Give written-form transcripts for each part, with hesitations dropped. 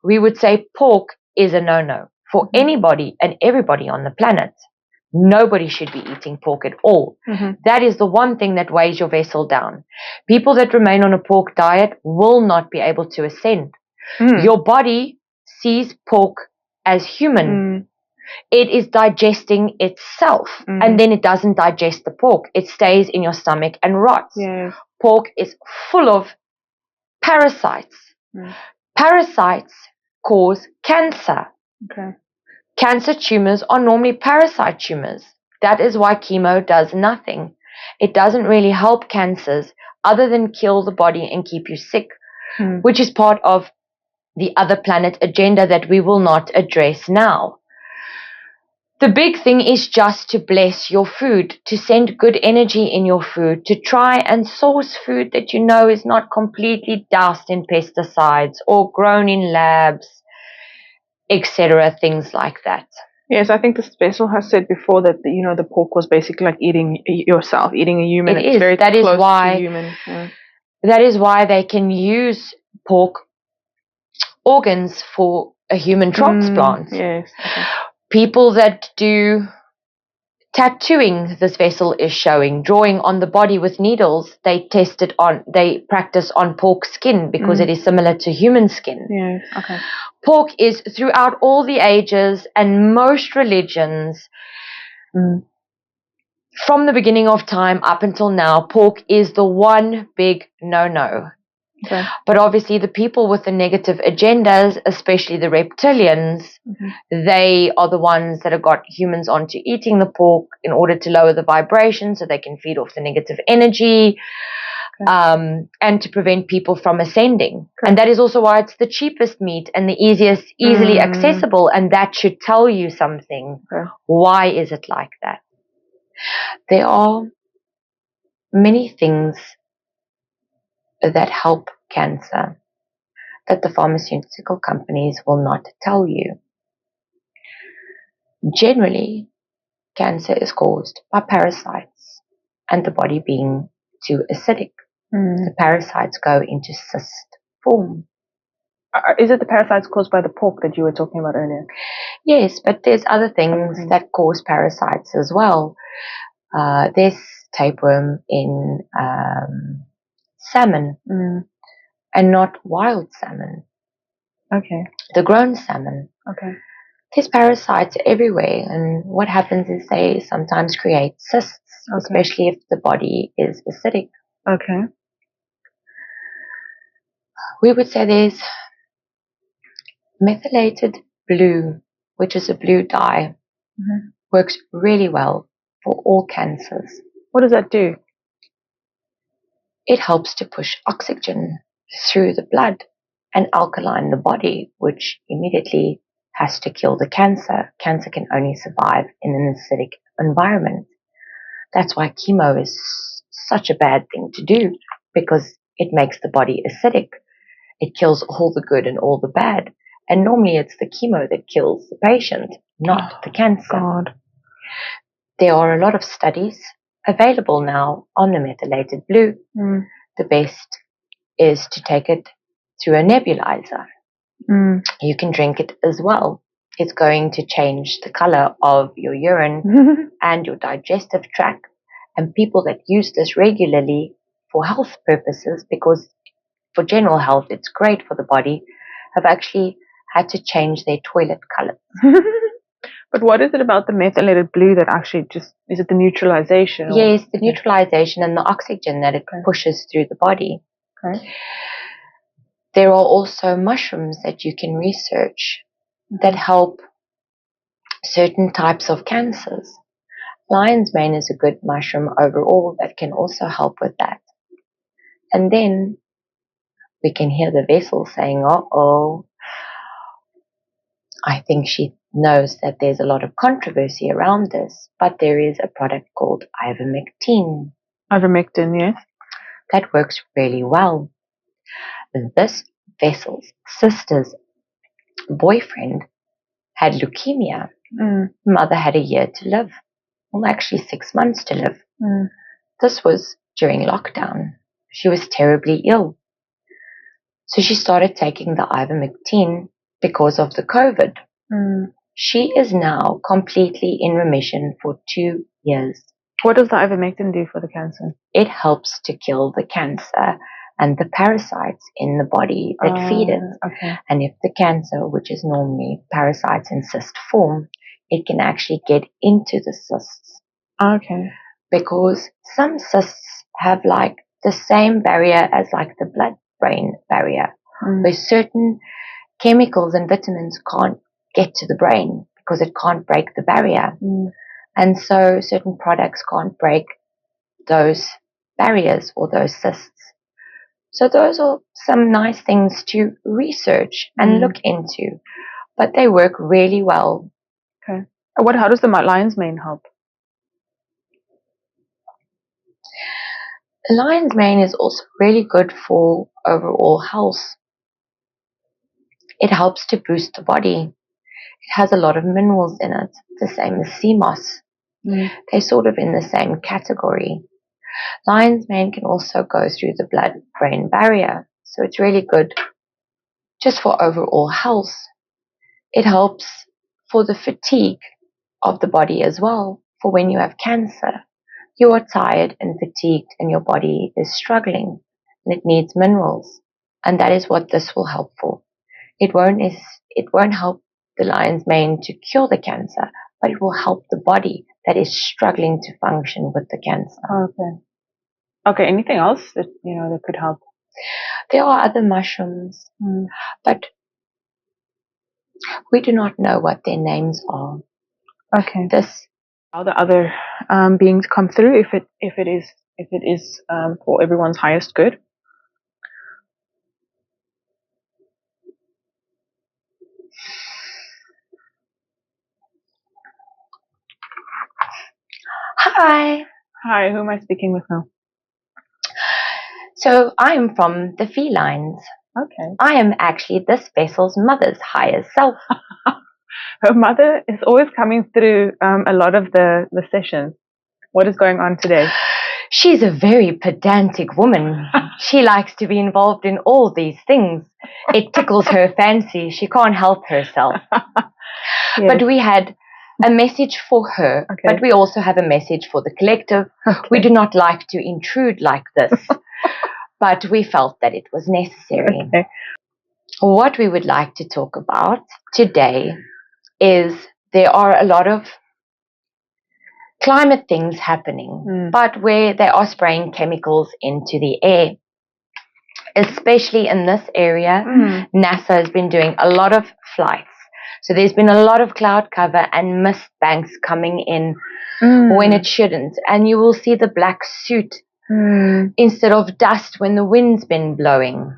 We would say pork is a no-no for anybody and everybody on the planet. Nobody should be eating pork at all. That is the one thing that weighs your vessel down. People that remain on a pork diet will not be able to ascend. Your body sees pork as human. It is digesting itself, and then it doesn't digest the pork. It stays in your stomach and rots. Yes. Pork is full of parasites. Parasites cause cancer. Okay. Cancer tumors are normally parasite tumors. That is why chemo does nothing. It doesn't really help cancers other than kill the body and keep you sick, which is part of the other planet agenda that we will not address now. The big thing is just to bless your food, to send good energy in your food, to try and source food that you know is not completely doused in pesticides or grown in labs, etc., things like that. Yes, I think the vessel has said before that the pork was basically like eating yourself, eating a human. It is. Very that close is why, to human. Yeah. That is why they can use pork organs for a human transplant. Yes. Okay. People that do tattooing, this vessel is showing, drawing on the body with needles, they practice on pork skin because it is similar to human skin. Yes. Okay. Pork is throughout all the ages and most religions, from the beginning of time up until now, pork is the one big no-no. Okay. But obviously the people with the negative agendas, especially the reptilians, they are the ones that have got humans onto eating the pork in order to lower the vibration so they can feed off the negative energy, and to prevent people from ascending. And that is also why it's the cheapest meat and the easily accessible, and that should tell you something. Why is it like that? There are many things that help cancer that the pharmaceutical companies will not tell you. Generally, cancer is caused by parasites and the body being too acidic. The parasites go into cyst form. Is it the parasites caused by the pork that you were talking about earlier? Yes, but there's other things that cause parasites as well. There's tapeworm in salmon, and not wild salmon. Okay. The grown salmon. Okay. There's parasites everywhere, and what happens is they sometimes create cysts, especially if the body is acidic. Okay. We would say there's methylated blue, which is a blue dye, works really well for all cancers. What does that do? It helps to push oxygen through the blood and alkaline the body, which immediately has to kill the cancer. Cancer can only survive in an acidic environment. That's why chemo is such a bad thing to do, because it makes the body acidic. It kills all the good and all the bad. And normally it's the chemo that kills the patient, not the cancer. God. There are a lot of studies available now on the methylated blue. The best is to take it through a nebulizer. You can drink it as well. It's going to change the color of your urine and your digestive tract. And people that use this regularly for health purposes, because for general health it's great for the body, have actually had to change their toilet color. But what is it about the methylated blue that actually is it the neutralization? Yes, the neutralization and the oxygen that it pushes through the body. There are also mushrooms that you can research that help certain types of cancers. Lion's mane is a good mushroom overall that can also help with that. And then we can hear the vessel saying, uh-oh, I think she knows that there's a lot of controversy around this, but there is a product called ivermectin. Ivermectin, yes. that works really well. This vessel's sister's boyfriend had leukemia. Mother had a year to live. Well, actually 6 months to live. This was during lockdown. She was terribly ill. So she started taking the ivermectin because of the COVID. She is now completely in remission for 2 years. What does the ivermectin do for the cancer? It helps to kill the cancer and the parasites in the body that feed it. Okay. And if the cancer, which is normally parasites in cyst form, it can actually get into the cysts. Okay. Because some cysts have like the same barrier as like the blood-brain barrier, where certain chemicals and vitamins can't get to the brain because it can't break the barrier. And so certain products can't break those barriers or those cysts. So those are some nice things to research and look into, but they work really well. Okay. How does the lion's mane help? Lion's mane is also really good for overall health. It helps to boost the body. It has a lot of minerals in it, the same as sea moss. They're sort of in the same category. Lion's mane can also go through the blood-brain barrier, so it's really good just for overall health. It helps for the fatigue of the body as well, for when you have cancer. You are tired and fatigued and your body is struggling and it needs minerals, and that is what this will help for. It won't help the lion's mane to cure the cancer, but it will help the body that is struggling to function with the cancer. Okay. Okay, anything else that that could help? There are other mushrooms, but we do not know what their names are. Okay. How the other beings come through if it is for everyone's highest good. Hi. Hi, who am I speaking with now? So I am from the felines. Okay. I am actually this vessel's mother's higher self. Her mother is always coming through a lot of the sessions. What is going on today? She's a very pedantic woman. She likes to be involved in all these things. It tickles her fancy. She can't help herself. Yes. But we had a message for her, but we also have a message for the collective. We do not like to intrude like this, but we felt that it was necessary. What we would like to talk about today is there are a lot of climate things happening, but where they are spraying chemicals into the air. Especially in this area, NASA has been doing a lot of flights. So there's been a lot of cloud cover and mist banks coming in when it shouldn't. And you will see the black suit instead of dust when the wind's been blowing.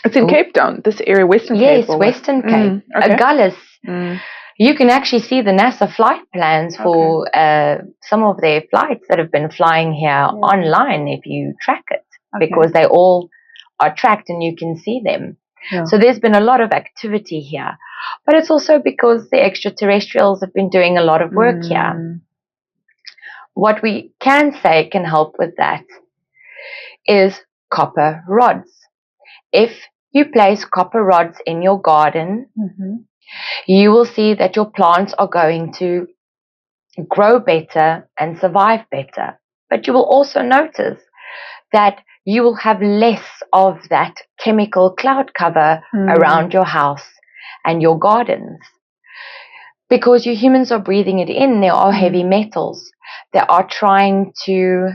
It's in Cape Town, this area, Western Cape. Yes, Western Cape. Agulhas. You can actually see the NASA flight plans for some of their flights that have been flying here online if you track it, because they all are tracked and you can see them. So there's been a lot of activity here, but it's also because the extraterrestrials have been doing a lot of work here. What we can say can help with that is copper rods. If you place copper rods in your garden, you will see that your plants are going to grow better and survive better. But you will also notice that you will have less of that chemical cloud cover around your house and your gardens. Because you humans are breathing it in, there are heavy metals. They are trying to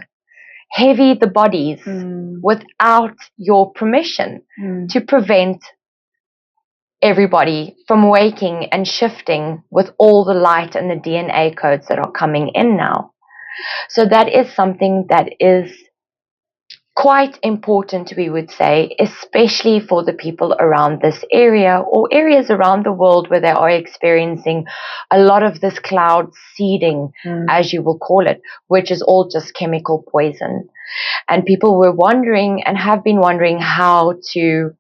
heavy the bodies without your permission to prevent everybody from waking and shifting with all the light and the DNA codes that are coming in now. So that is something that is quite important, we would say, especially for the people around this area or areas around the world where they are experiencing a lot of this cloud seeding, as you will call it, which is all just chemical poison. And people were wondering and have been wondering how to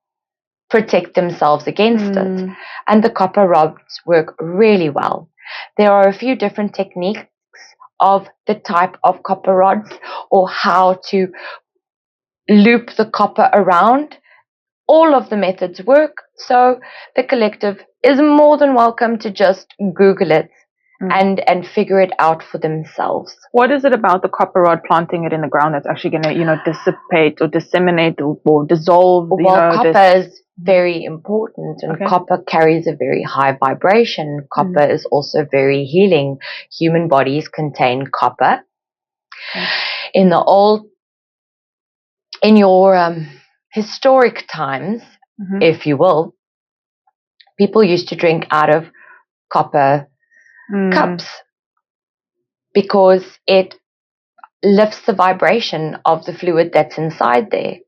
protect themselves against it. And the copper rods work really well. There are a few different techniques of the type of copper rods or how to loop the copper around. All of the methods work, so the collective is more than welcome to just Google it and figure it out for themselves. What is it about the copper rod, planting it in the ground, that's actually going to, dissipate or disseminate or dissolve? Well, copper is very important, and copper carries a very high vibration. Copper is also very healing. Human bodies contain copper. In your historic times, if you will, people used to drink out of copper cups because it lifts the vibration of the fluid that's inside there.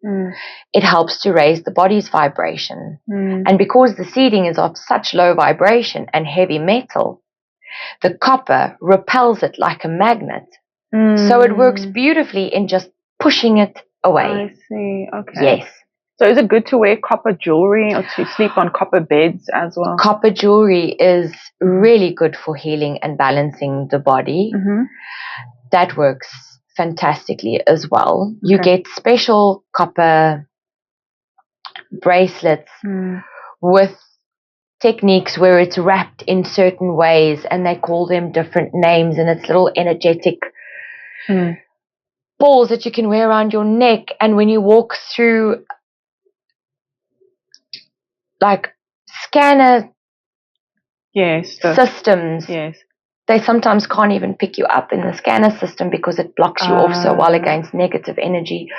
It helps to raise the body's vibration. And because the seeding is of such low vibration and heavy metal, the copper repels it like a magnet. So it works beautifully in just pushing it away. I see. Okay. Yes. So is it good to wear copper jewelry or to sleep on copper beds as well? Copper jewelry is really good for healing and balancing the body. That works fantastically as well. You get special copper bracelets with techniques where it's wrapped in certain ways, and they call them different names, and it's little energetic balls that you can wear around your neck. And when you walk through like scanner systems, they sometimes can't even pick you up in the scanner system because it blocks you off so well against negative energy.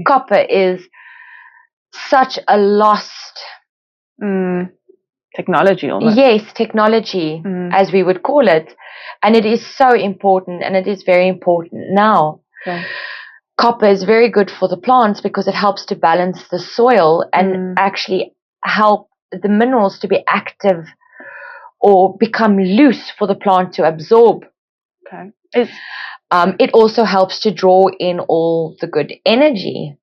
Copper is such a lost technology almost. Yes, technology, as we would call it. And it is so important, and it is very important now. Copper is very good for the plants because it helps to balance the soil and actually help the minerals to be active or become loose for the plant to absorb. It also helps to draw in all the good energy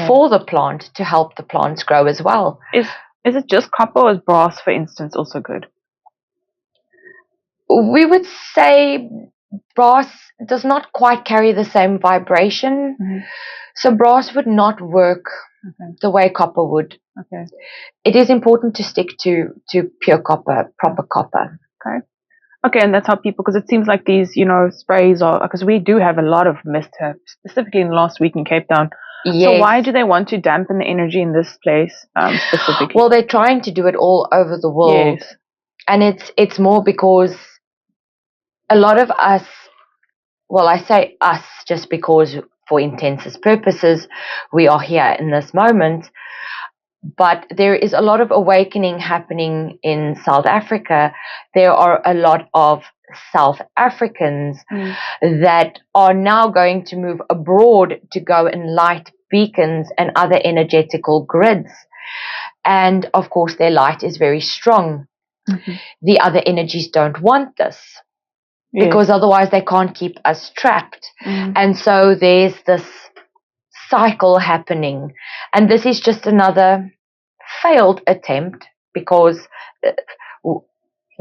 for the plant to help the plants grow as well. Is it just copper, or is brass, for instance, also good? We would say brass does not quite carry the same vibration. So brass would not work the way copper would. It is important to stick to pure copper, proper copper. Okay, and that's how people, because it seems like these, sprays are, because we do have a lot of mist, specifically in last week in Cape Town. So why do they want to dampen the energy in this place specifically? Well, they're trying to do it all over the world. And it's more because a lot of us, well, I say us just because for intents purposes, we are here in this moment. But there is a lot of awakening happening in South Africa. There are a lot of South Africans that are now going to move abroad to go and light beacons and other energetical grids. And of course, their light is very strong. The other energies don't want this because otherwise they can't keep us trapped. And so there's this cycle happening. And this is just another failed attempt because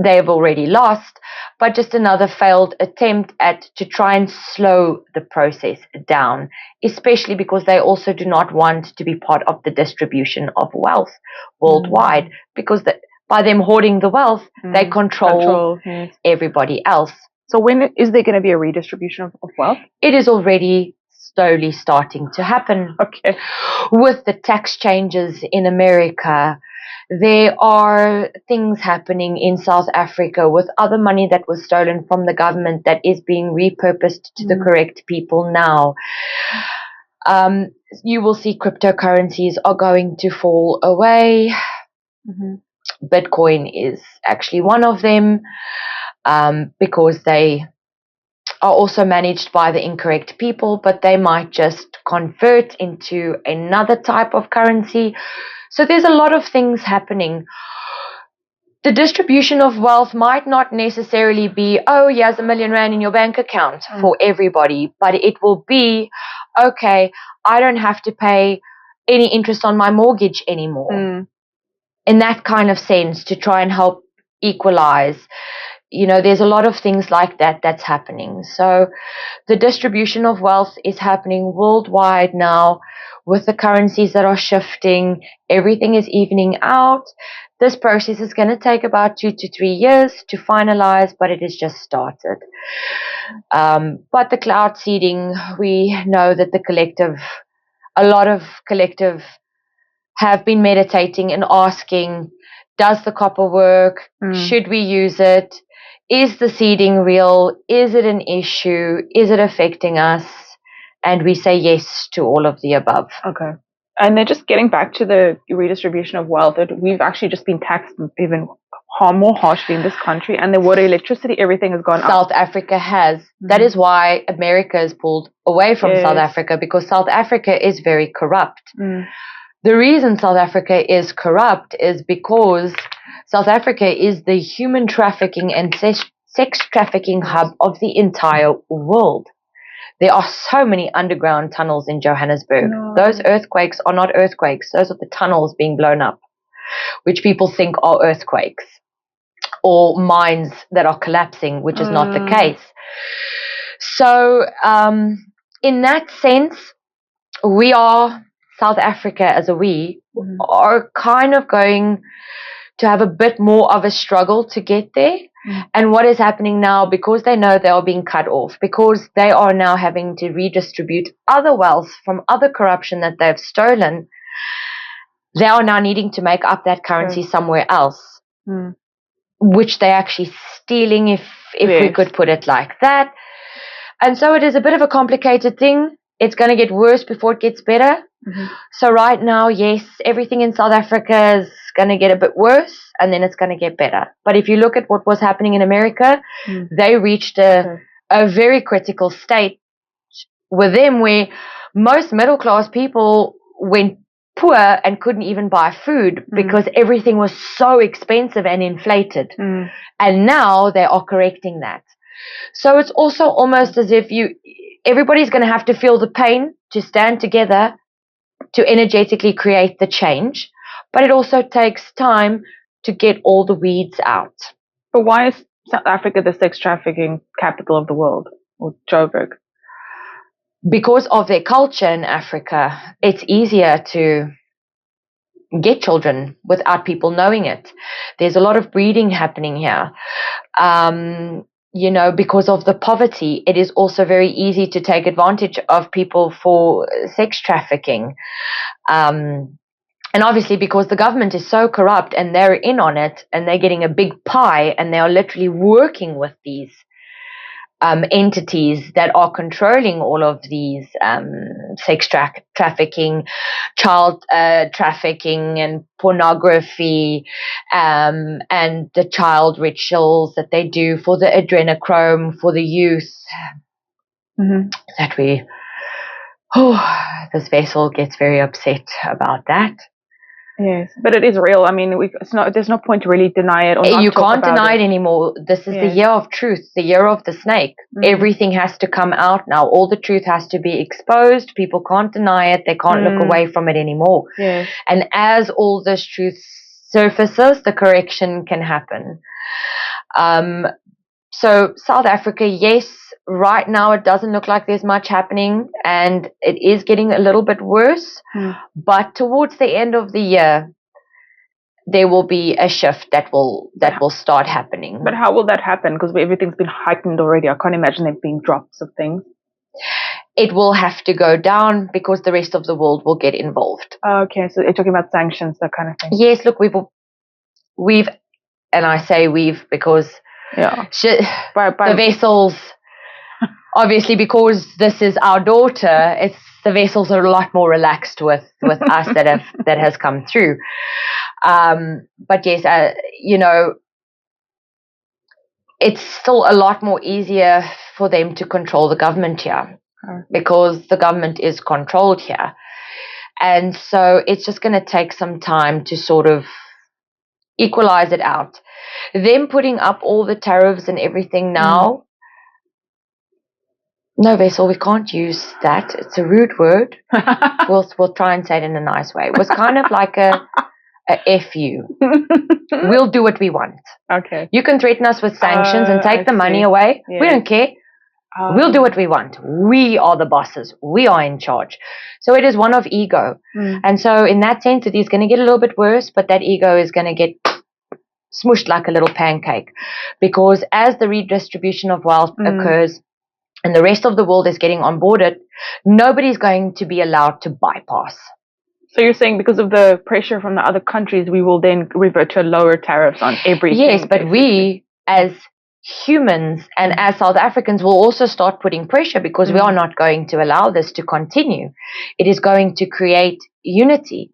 they've already lost, but just another failed attempt to try and slow the process down, especially because they also do not want to be part of the distribution of wealth worldwide, because by them hoarding the wealth, they control everybody else. So when is there going to be a redistribution of wealth? It is already slowly starting to happen. With the tax changes in America, there are things happening in South Africa with other money that was stolen from the government that is being repurposed to the correct people now. You will see cryptocurrencies are going to fall away. Bitcoin is actually one of them because they are also managed by the incorrect people, but they might just convert into another type of currency. So there's a lot of things happening. The distribution of wealth might not necessarily be, oh, here's R1 million in your bank account for everybody, but it will be, okay, I don't have to pay any interest on my mortgage anymore. In that kind of sense, to try and help equalize. There's a lot of things like that that's happening. So the distribution of wealth is happening worldwide now with the currencies that are shifting. Everything is evening out. This process is going to take about 2 to 3 years to finalize, but it has just started. But the cloud seeding, we know that a lot of collective have been meditating and asking, does the copper work? Should we use it? Is the seeding real? Is it an issue? Is it affecting us? And we say yes to all of the above. Okay. And then just getting back to the redistribution of wealth, we've actually just been taxed even more harshly in this country, and the water, electricity, everything has gone up. South Africa has. That is why America has pulled away from South Africa, because South Africa is very corrupt. The reason South Africa is corrupt is because South Africa is the human trafficking and sex trafficking hub of the entire world. There are so many underground tunnels in Johannesburg. Those earthquakes are not earthquakes. Those are the tunnels being blown up, which people think are earthquakes, or mines that are collapsing, which is not the case. So in that sense, we are, South Africa as a we, are kind of going to have a bit more of a struggle to get there. And what is happening now, because they know they are being cut off, because they are now having to redistribute other wealth from other corruption that they've stolen, they are now needing to make up that currency somewhere else, which they're actually stealing, if we could put it like that. And so it is a bit of a complicated thing. It's going to get worse before it gets better. So right now, yes, everything in South Africa is going to get a bit worse, and then it's going to get better. But if you look at what was happening in America, they reached a very critical state with them, where most middle class people went poor and couldn't even buy food because everything was so expensive and inflated. And now they are correcting that. So it's also almost as if everybody's going to have to feel the pain to stand together to energetically create the change, but it also takes time to get all the weeds out. But why is South Africa the sex trafficking capital of the world, or Joburg? Because of their culture in Africa, it's easier to get children without people knowing it. There's a lot of breeding happening here. Because of the poverty, it is also very easy to take advantage of people for sex trafficking. And obviously, because the government is so corrupt and they're in on it and they're getting a big pie, and they are literally working with these entities that are controlling all of these sex trafficking, child trafficking, and pornography, and the child rituals that they do for the adrenochrome for the youth. That this vessel gets very upset about that. Yes, but it is real. I mean, there's no point to really deny it or not. You can't deny it anymore. This is the year of truth, the year of the snake. Everything has to come out now. All the truth has to be exposed. People can't deny it. They can't look away from it anymore. Yes. And as all this truth surfaces, the correction can happen. So South Africa, yes, right now it doesn't look like there's much happening, and it is getting a little bit worse. But towards the end of the year, there will be a shift that will start happening. But how will that happen? Because everything's been heightened already. I can't imagine there being drops of things. It will have to go down because the rest of the world will get involved. Okay, so you're talking about sanctions, that kind of thing. Yes, look, we've, and I say we've because the vessels, obviously, because this is our daughter, the vessels are a lot more relaxed with us that has come through. But yes, it's still a lot more easier for them to control the government here, because the government is controlled here. And so it's just going to take some time to sort of equalize it out. Them putting up all the tariffs and everything now, no, Vessel, we can't use that. It's a rude word. We'll try and say it in a nice way. It was kind of like a F you. We'll do what we want. Okay. You can threaten us with sanctions and take the money away. Yeah. We don't care. We'll do what we want. We are the bosses. We are in charge. So it is one of ego. And so in that sense, it is going to get a little bit worse, but that ego is going to get smushed like a little pancake. Because as the redistribution of wealth occurs, and the rest of the world is getting onboarded, nobody's going to be allowed to bypass. So you're saying because of the pressure from the other countries, we will then revert to lower tariffs on everything? Yes, but basically, we as humans and as South Africans will also start putting pressure, because we are not going to allow this to continue. It is going to create unity.